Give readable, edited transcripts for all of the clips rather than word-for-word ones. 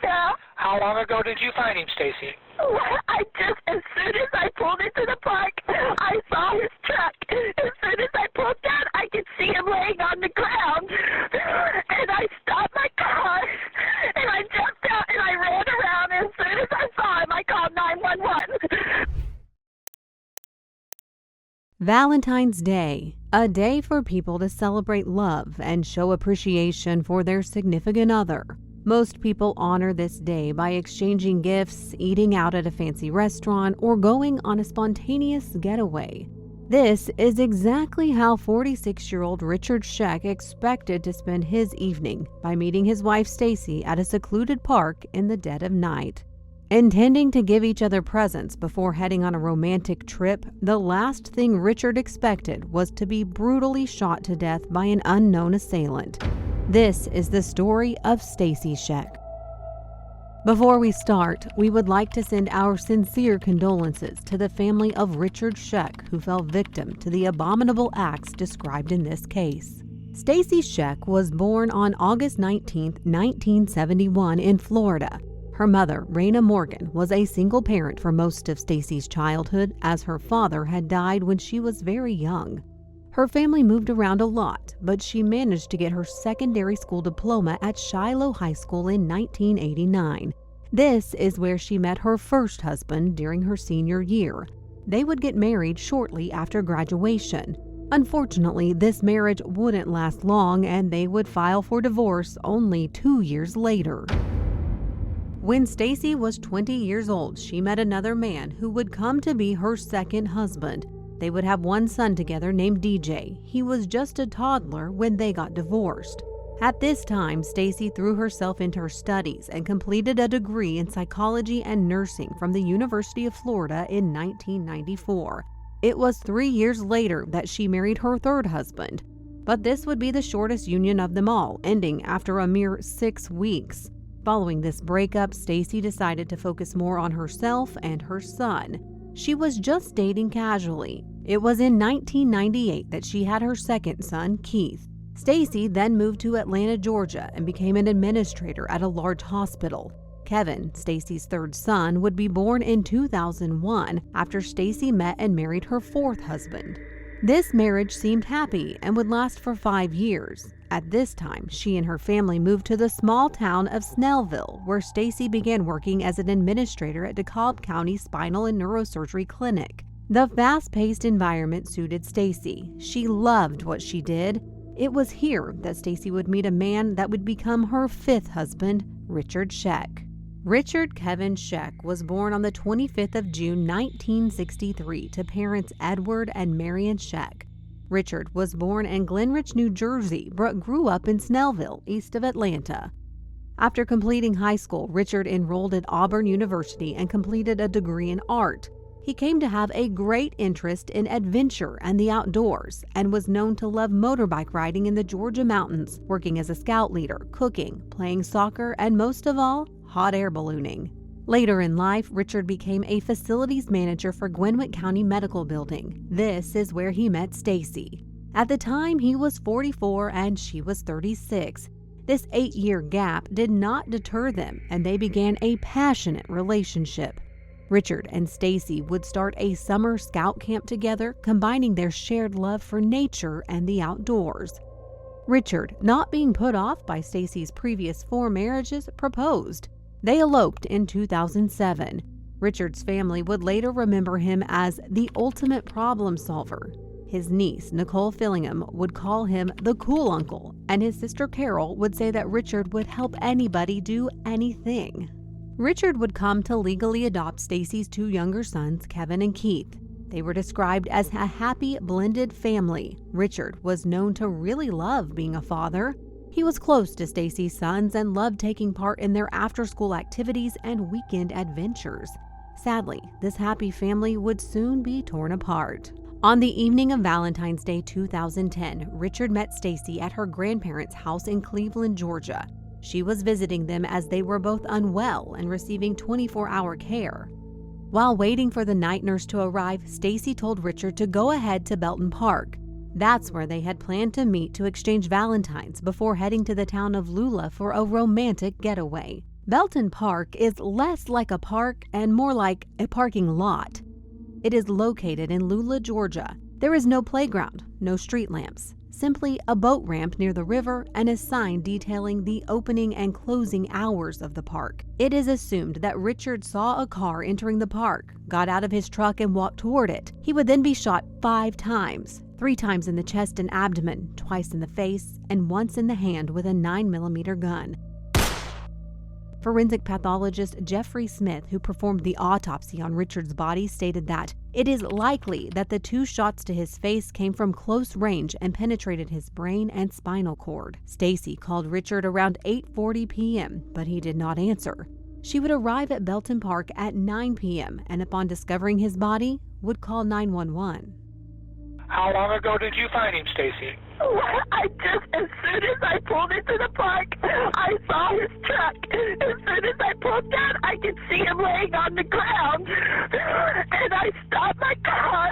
Yeah. How long ago did you find him, Stacey? As soon as I pulled into the park, I saw his truck. As soon as I pulled down, I could see him laying on the ground. And I stopped my car, and I jumped out, and I ran around. As soon as I saw him, I called 911. Valentine's Day, a day for people to celebrate love and show appreciation for their significant other. Most people honor this day by exchanging gifts, eating out at a fancy restaurant, or going on a spontaneous getaway. This is exactly how 46-year-old Richard Schoeck expected to spend his evening by meeting his wife Stacey at a secluded park in the dead of night. Intending to give each other presents before heading on a romantic trip, the last thing Richard expected was to be brutally shot to death by an unknown assailant. This is the story of Stacey Schoeck. Before we start, we would like to send our sincere condolences to the family of Richard Schoeck, who fell victim to the abominable acts described in this case. Stacey Schoeck was born on August 19, 1971 in Florida. Her mother, Raina Morgan, was a single parent for most of Stacey's childhood, as her father had died when she was very young. Her family moved around a lot, but she managed to get her secondary school diploma at Shiloh High School in 1989. This is where she met her first husband during her senior year. They would get married shortly after graduation. Unfortunately, this marriage wouldn't last long, and they would file for divorce only 2 years later. When Stacey was 20 years old, she met another man who would come to be her second husband. They would have one son together named DJ. He was just a toddler when they got divorced. At this time, Stacey threw herself into her studies and completed a degree in psychology and nursing from the University of Florida in 1994. It was 3 years later that she married her third husband. But this would be the shortest union of them all, ending after a mere 6 weeks. Following this breakup, Stacey decided to focus more on herself and her son. She was just dating casually. It was in 1998 that she had her second son, Keith. Stacey then moved to Atlanta, Georgia, and became an administrator at a large hospital. Kevin, Stacey's third son, would be born in 2001 after Stacey met and married her fourth husband. This marriage seemed happy and would last for 5 years. At this time, she and her family moved to the small town of Snellville, where Stacey began working as an administrator at DeKalb County Spinal and Neurosurgery Clinic. The fast-paced environment suited Stacey. She loved what she did. It was here that Stacey would meet a man that would become her fifth husband, Richard Schoeck. Richard Kevin Schoeck was born on the 25th of June 1963 to parents Edward and Marion Schoeck. Richard was born in Glenridge, New Jersey, but grew up in Snellville, east of Atlanta. After completing high school, Richard enrolled at Auburn University and completed a degree in art. He came to have a great interest in adventure and the outdoors, and was known to love motorbike riding in the Georgia mountains, working as a scout leader, cooking, playing soccer, and most of all, hot air ballooning. Later in life, Richard became a facilities manager for Gwinnett County Medical Building. This is where he met Stacey. At the time, he was 44 and she was 36. This 8-year gap did not deter them, and they began a passionate relationship. Richard and Stacey would start a summer scout camp together, combining their shared love for nature and the outdoors. Richard, not being put off by Stacey's previous 4 marriages, proposed. They eloped in 2007. Richard's family would later remember him as the ultimate problem solver. His niece, Nicole Fillingham, would call him the cool uncle, and his sister Carol would say that Richard would help anybody do anything. Richard would come to legally adopt Stacey's 2 younger sons, Kevin and Keith. They were described as a happy, blended family. Richard was known to really love being a father. He was close to Stacey's sons and loved taking part in their after-school activities and weekend adventures. Sadly, this happy family would soon be torn apart. On the evening of Valentine's Day 2010, Richard met Stacey at her grandparents' house in Cleveland, Georgia. She was visiting them as they were both unwell and receiving 24-hour care. While waiting for the night nurse to arrive, Stacey told Richard to go ahead to Belton Park. That's where they had planned to meet to exchange Valentines before heading to the town of Lula for a romantic getaway. Belton Park is less like a park and more like a parking lot. It is located in Lula, Georgia. There is no playground, no street lamps, simply a boat ramp near the river and a sign detailing the opening and closing hours of the park. It is assumed that Richard saw a car entering the park, got out of his truck and walked toward it. He would then be shot 5 times, 3 times in the chest and abdomen, twice in the face, and once in the hand with a 9mm gun. Forensic pathologist Jeffrey Smith, who performed the autopsy on Richard's body, stated that it is likely that the 2 shots to his face came from close range and penetrated his brain and spinal cord. Stacey called Richard around 8:40 p.m., but he did not answer. She would arrive at Belton Park at 9 p.m. and upon discovering his body, would call 911. How long ago did you find him, Stacey? As soon as I pulled into the park, I saw his truck. As soon as I pulled down, I could see him laying on the ground. And I stopped my car,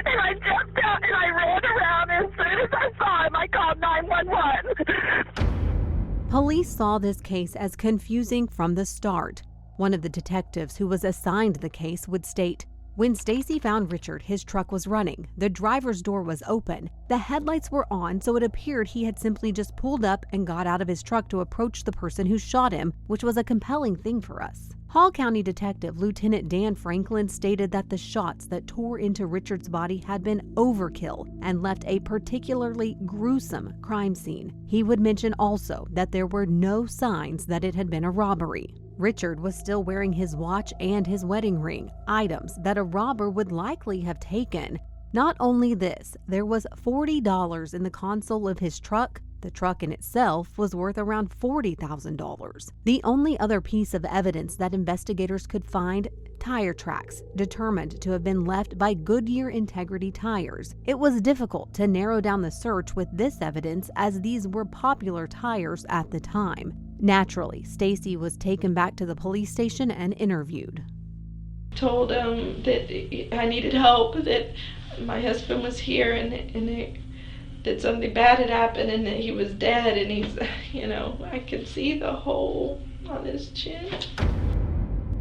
and I jumped out, and I ran around. As soon as I saw him, I called 911. Police saw this case as confusing from the start. One of the detectives who was assigned the case would state, "When Stacey found Richard, his truck was running. The driver's door was open. The headlights were on, so it appeared he had simply just pulled up and got out of his truck to approach the person who shot him, which was a compelling thing for us." Hall County Detective Lieutenant Dan Franklin stated that the shots that tore into Richard's body had been overkill and left a particularly gruesome crime scene. He would mention also that there were no signs that it had been a robbery. Richard was still wearing his watch and his wedding ring, items that a robber would likely have taken. Not only this, there was $40 in the console of his truck. The truck in itself was worth around $40,000. The only other piece of evidence that investigators could find, tire tracks, determined to have been left by Goodyear Integrity tires. It was difficult to narrow down the search with this evidence as these were popular tires at the time. Naturally, Stacey was taken back to the police station and interviewed. Told him that I needed help, that my husband was here and that something bad had happened and that he was dead, and he's, I could see the hole on his chin.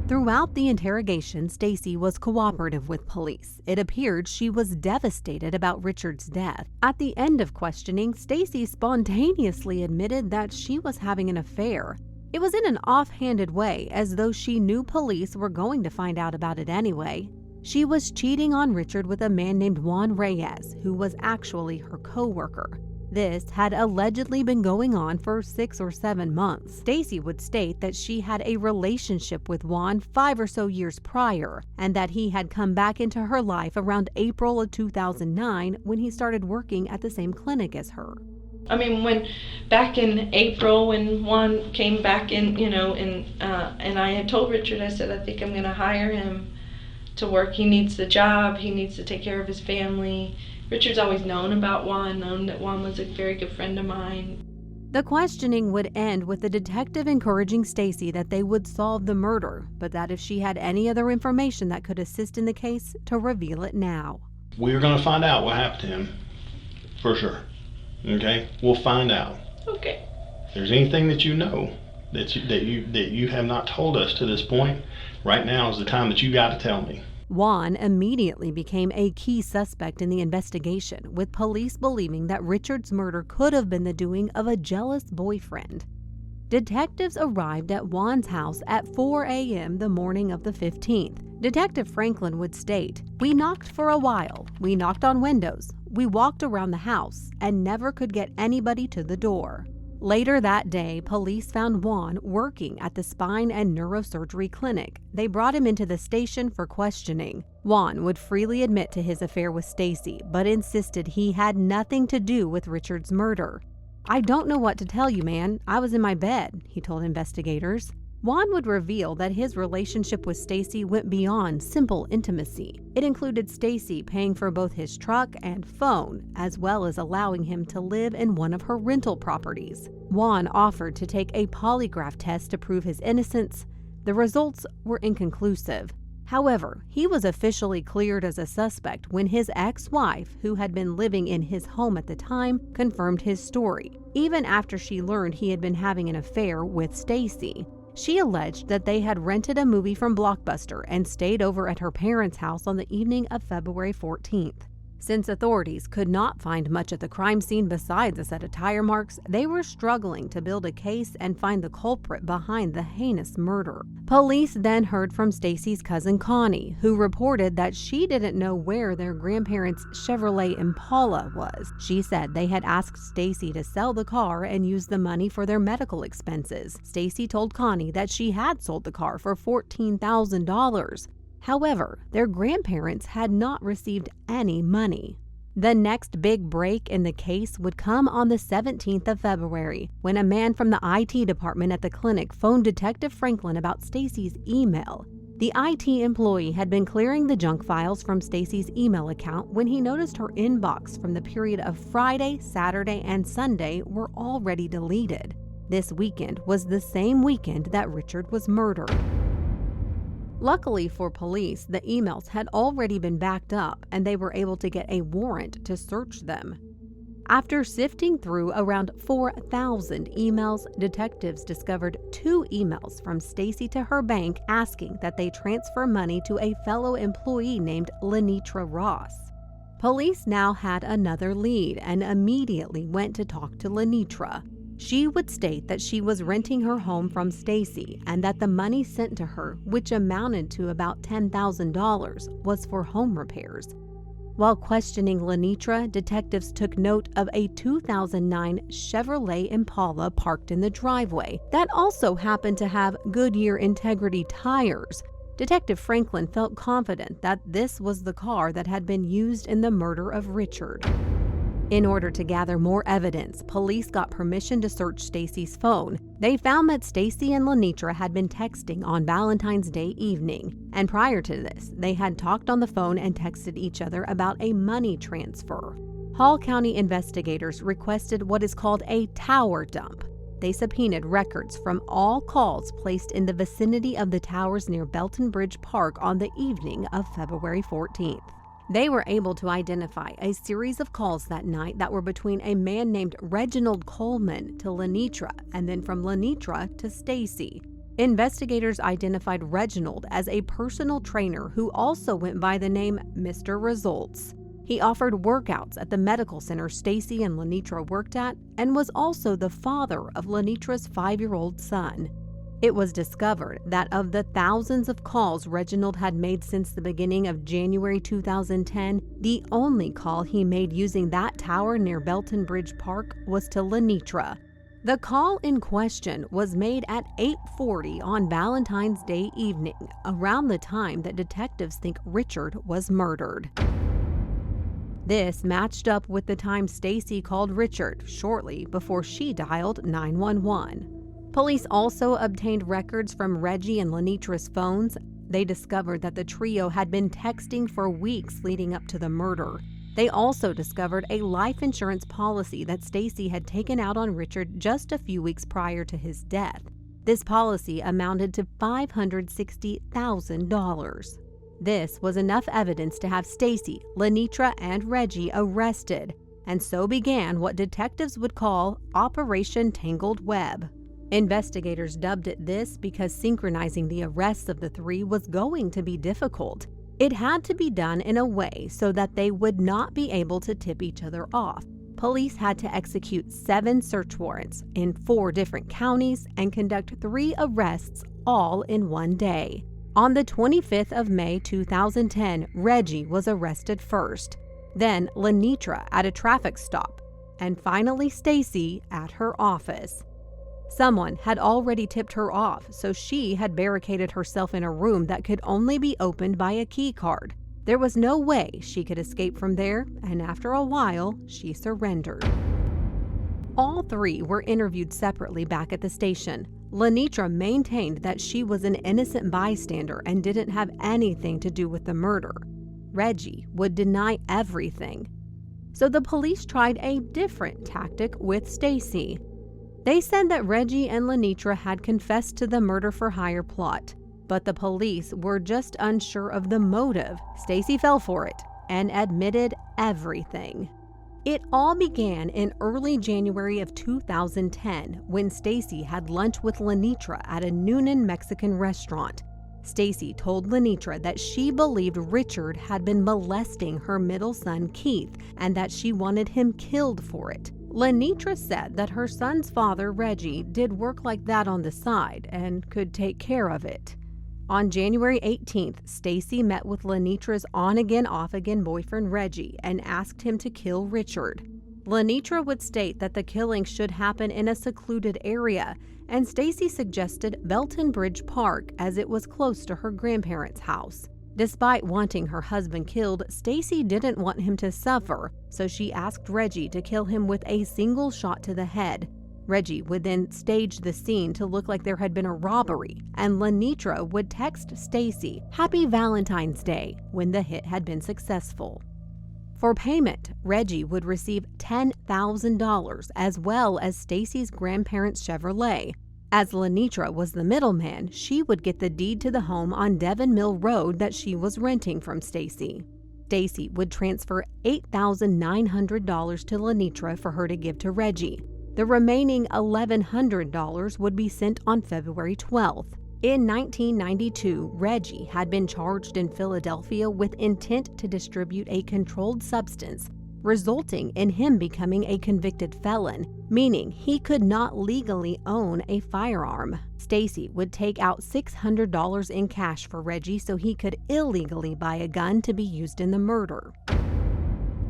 Throughout the interrogation, Stacey was cooperative with police. It appeared she was devastated about Richard's death. At the end of questioning, Stacey spontaneously admitted that she was having an affair. It was in an offhanded way, as though she knew police were going to find out about it anyway. She was cheating on Richard with a man named Juan Reyes, who was actually her co-worker. This had allegedly been going on for 6 or 7 months. Stacey would state that she had a relationship with Juan 5 or so years prior, and that he had come back into her life around April of 2009 when he started working at the same clinic as her. When back in April, when Juan came back in, and I had told Richard, I said, I think I'm going to hire him to work. He needs the job. He needs to take care of his family. Richard's always known about Juan, known that Juan was a very good friend of mine. The questioning would end with the detective encouraging Stacey that they would solve the murder, but that if she had any other information that could assist in the case, to reveal it now. We're going to find out what happened to him, for sure. Okay? We'll find out. Okay. If there's anything that you know that you have not told us to this point, right now is the time that you got to tell me. Juan immediately became a key suspect in the investigation, with police believing that Richard's murder could have been the doing of a jealous boyfriend. Detectives arrived at Juan's house at 4 a.m. the morning of the 15th. Detective Franklin would state, "We knocked for a while. We knocked on windows. We walked around the house and never could get anybody to the door." Later that day, police found Juan working at the spine and neurosurgery clinic. They brought him into the station for questioning. Juan would freely admit to his affair with Stacey, but insisted he had nothing to do with Richard's murder. "I don't know what to tell you, man. I was in my bed," he told investigators. Juan would reveal that his relationship with Stacey went beyond simple intimacy. It included Stacey paying for both his truck and phone, as well as allowing him to live in one of her rental properties. Juan offered to take a polygraph test to prove his innocence. The results were inconclusive. However, he was officially cleared as a suspect when his ex-wife, who had been living in his home at the time, confirmed his story, even after she learned he had been having an affair with Stacey. She alleged that they had rented a movie from Blockbuster and stayed over at her parents' house on the evening of February 14th. Since authorities could not find much at the crime scene besides a set of tire marks, they were struggling to build a case and find the culprit behind the heinous murder. Police then heard from Stacey's cousin Connie, who reported that she didn't know where their grandparents' Chevrolet Impala was. She said they had asked Stacey to sell the car and use the money for their medical expenses. Stacey told Connie that she had sold the car for $14,000. However, their grandparents had not received any money. The next big break in the case would come on the 17th of February, when a man from the IT department at the clinic phoned Detective Franklin about Stacey's email. The IT employee had been clearing the junk files from Stacey's email account when he noticed her inbox from the period of Friday, Saturday, and Sunday were already deleted. This weekend was the same weekend that Richard was murdered. Luckily for police, the emails had already been backed up and they were able to get a warrant to search them. After sifting through around 4,000 emails, detectives discovered 2 emails from Stacey to her bank asking that they transfer money to a fellow employee named Lenitra Ross. Police now had another lead and immediately went to talk to Lenitra. She would state that she was renting her home from Stacey and that the money sent to her, which amounted to about $10,000, was for home repairs. While questioning Lenitra, detectives took note of a 2009 Chevrolet Impala parked in the driveway that also happened to have Goodyear Integrity tires. Detective Franklin felt confident that this was the car that had been used in the murder of Richard. In order to gather more evidence, police got permission to search Stacey's phone. They found that Stacey and Lenitra had been texting on Valentine's Day evening, and prior to this, they had talked on the phone and texted each other about a money transfer. Hall County investigators requested what is called a tower dump. They subpoenaed records from all calls placed in the vicinity of the towers near Belton Bridge Park on the evening of February 14th. They were able to identify a series of calls that night that were between a man named Reginald Coleman to Lenitra and then from Lenitra to Stacey. Investigators identified Reginald as a personal trainer who also went by the name Mr. Results. He offered workouts at the medical center Stacey and Lenitra worked at and was also the father of Lenitra's 5-year-old son. It was discovered that of the thousands of calls Reginald had made since the beginning of January 2010, the only call he made using that tower near Belton Bridge Park was to Lenitra. The call in question was made at 8:40 on Valentine's Day evening, around the time that detectives think Richard was murdered. This matched up with the time Stacey called Richard shortly before she dialed 911. Police also obtained records from Reggie and Lenitra's phones. They discovered that the trio had been texting for weeks leading up to the murder. They also discovered a life insurance policy that Stacey had taken out on Richard just a few weeks prior to his death. This policy amounted to $560,000. This was enough evidence to have Stacey, Lenitra, and Reggie arrested, and so began what detectives would call Operation Tangled Web. Investigators dubbed it this because synchronizing the arrests of the 3 was going to be difficult. It had to be done in a way so that they would not be able to tip each other off. Police had to execute 7 search warrants in 4 different counties and conduct 3 arrests all in one day. On the 25th of May 2010, Reggie was arrested first, then Lenitra at a traffic stop, and finally Stacey at her office. Someone had already tipped her off, so she had barricaded herself in a room that could only be opened by a key card. There was no way she could escape from there, and after a while, she surrendered. All 3 were interviewed separately back at the station. Lenitra maintained that she was an innocent bystander and didn't have anything to do with the murder. Reggie would deny everything. So the police tried a different tactic with Stacey. They said that Reggie and Lenitra had confessed to the murder-for-hire plot, but the police were just unsure of the motive. Stacey fell for it and admitted everything. It all began in early January of 2010 when Stacey had lunch with Lenitra at a Noonan Mexican restaurant. Stacey told Lenitra that she believed Richard had been molesting her middle son Keith and that she wanted him killed for it. Lenitra said that her son's father, Reggie, did work like that on the side and could take care of it. On January 18th, Stacey met with Lenitra's on-again, off-again boyfriend Reggie and asked him to kill Richard. Lenitra would state that the killing should happen in a secluded area, and Stacey suggested Belton Bridge Park as it was close to her grandparents' house. Despite wanting her husband killed, Stacey didn't want him to suffer, so she asked Reggie to kill him with a single shot to the head. Reggie would then stage the scene to look like there had been a robbery, and Lenitra would text Stacey, "Happy Valentine's Day," when the hit had been successful. For payment, Reggie would receive $10,000 as well as Stacey's grandparents' Chevrolet. As Lenitra was the middleman, she would get the deed to the home on Devon Mill Road that she was renting from Stacey. Stacey would transfer $8,900 to Lenitra for her to give to Reggie. The remaining $1,100 would be sent on February 12th. In 1992, Reggie had been charged in Philadelphia with intent to distribute a controlled substance, resulting in him becoming a convicted felon, meaning he could not legally own a firearm. Stacey would take out $600 in cash for Reggie so he could illegally buy a gun to be used in the murder.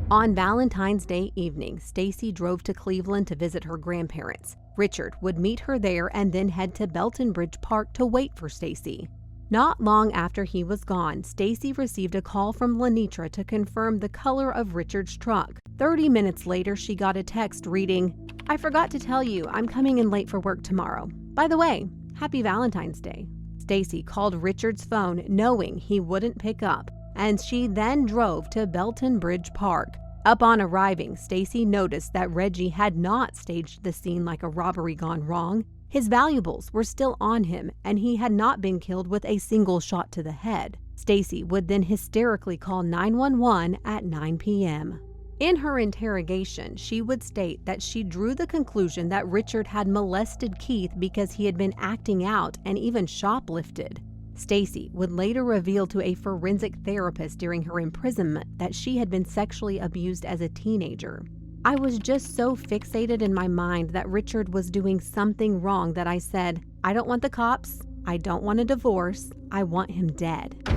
On Valentine's Day evening, Stacey drove to Cleveland to visit her grandparents. Richard would meet her there and then head to Belton Bridge Park to wait for Stacey. Not long after he was gone, Stacey received a call from Lenitra to confirm the color of Richard's truck. 30 minutes later, she got a text reading, "I forgot to tell you, I'm coming in late for work tomorrow. By the way, happy Valentine's Day." Stacey called Richard's phone knowing he wouldn't pick up, and she then drove to Belton Bridge Park. Upon arriving, Stacey noticed that Reggie had not staged the scene like a robbery gone wrong. His valuables were still on him, and he had not been killed with a single shot to the head. Stacey would then hysterically call 911 at 9 p.m. In her interrogation, she would state that she drew the conclusion that Richard had molested Keith because he had been acting out and even shoplifted. Stacey would later reveal to a forensic therapist during her imprisonment that she had been sexually abused as a teenager. "I was just so fixated in my mind that Richard was doing something wrong that I said, I don't want the cops, I don't want a divorce, I want him dead."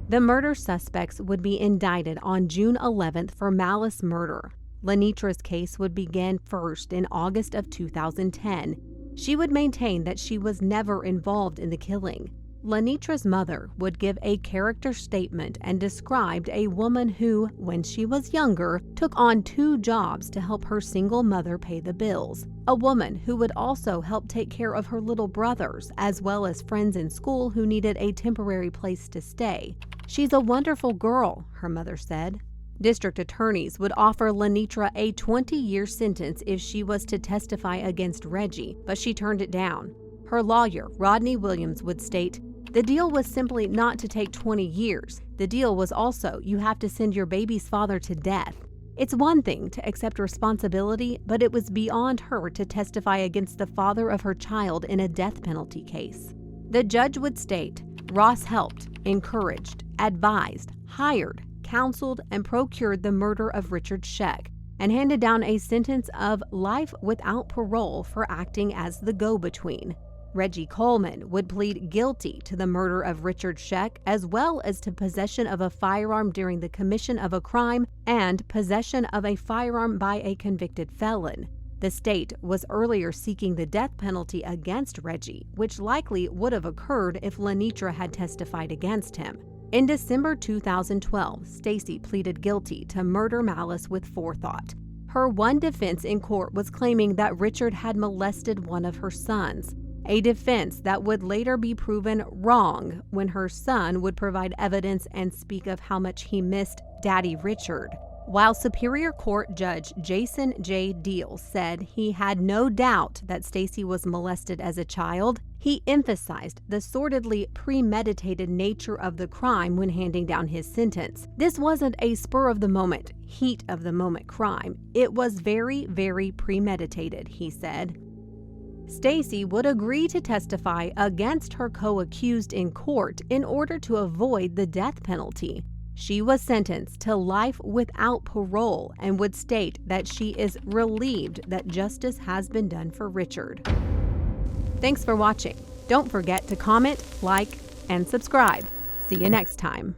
The murder suspects would be indicted on June 11th for malice murder. Lenitra's case would begin first in August of 2010. She would maintain that she was never involved in the killing. Lenitra's mother would give a character statement and described a woman who, when she was younger, took on 2 jobs to help her single mother pay the bills. A woman who would also help take care of her little brothers, as well as friends in school who needed a temporary place to stay. "She's a wonderful girl," her mother said. District attorneys would offer Lenitra a 20-year sentence if she was to testify against Reggie, but she turned it down. Her lawyer, Rodney Williams, would state, "The deal was simply not to take 20 years. The deal was also you have to send your baby's father to death. It's one thing to accept responsibility, but it was beyond her to testify against the father of her child in a death penalty case." The judge would state, "Ross helped, encouraged, advised, hired, counseled, and procured the murder of Richard Schoeck, and handed down a sentence of life without parole for acting as the go-between." Reggie Coleman would plead guilty to the murder of Richard Schoeck, as well as to possession of a firearm during the commission of a crime and possession of a firearm by a convicted felon. The state was earlier seeking the death penalty against Reggie, which likely would have occurred if Lenitra had testified against him. In December 2012, Stacey pleaded guilty to murder malice with forethought. Her one defense in court was claiming that Richard had molested one of her sons, a defense that would later be proven wrong when her son would provide evidence and speak of how much he missed Daddy Richard. While Superior Court Judge Jason J. Deal said he had no doubt that Stacey was molested as a child, he emphasized the sordidly premeditated nature of the crime when handing down his sentence. This wasn't a spur-of-the-moment, heat-of-the-moment crime. It was very, very premeditated, he said. Stacey would agree to testify against her co-accused in court in order to avoid the death penalty. She was sentenced to life without parole and would state that she is relieved that justice has been done for Richard. Thanks for watching. Don't forget to comment, like, and subscribe. See you next time.